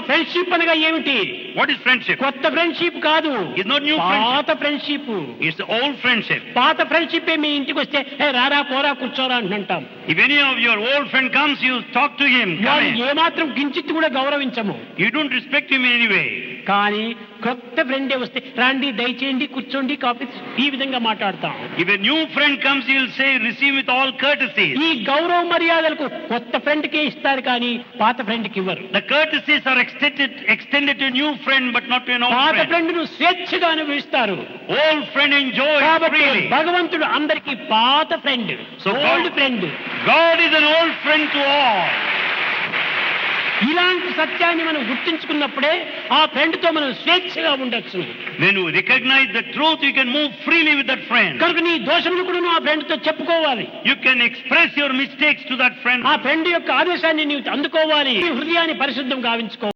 Friendship అనగా ఏమిటి? What is friendship? కొత్త ఫ్రెండ్షిప్ కాదు, It's not new పాత friendship. Friendship. It's the old friendship. పాత ఫ్రెండ్షిప్ మీ ఇంటికి వస్తే "హే రారా పోరా కూర్చోరా" అంటాం. If any of your old friend comes, you talk to him. Come వాళ్ళు in. ఏమాత్రం కించిత్ కూడా గౌరవించము. You don't respect him in any way. కానీ కొత్త ఫ్రెండే వస్తే రండి దయచేయండి కూర్చోండి కాఫీ ఈ విధంగా మాట్లాడతాం. If a new friend comes, he will say, receive with all courtesies. ఈ గౌరవ మర్యాదలకు కొత్త ఫ్రెండ్ కే ఇస్తారు కానీ పాత ఫ్రెండ్ కి ఇవ్వరు. The courtesies are extended to a new friend, but not to an old పాత friend. ఫ్రెండ్ ను స్వేచ్ఛగా అనుభవిస్తారు. Old friend enjoys కాబట్టి freely. భగవంతుడు అందరికి పాత friend, So old friend. God is an old friend to all. ఇలాంటి సత్యాన్ని మనం గుర్తించుకున్నప్పుడే ఆ ఫ్రెండ్ తో మనం స్వేచ్ఛగా ఉండొచ్చు. When you recognize the truth, you can move freely with that friend. కనుక నీ దోషములు కూడా నువ్వు ఆ ఫ్రెండ్ తో చెప్పుకోవాలి. You can express your mistakes to that friend. ఆ ఫ్రెండ్ యొక్క ఆదేశాన్ని నీవు అందుకోవాలి. నీ హృదయాన్ని పరిశుద్ధం గావించుకో.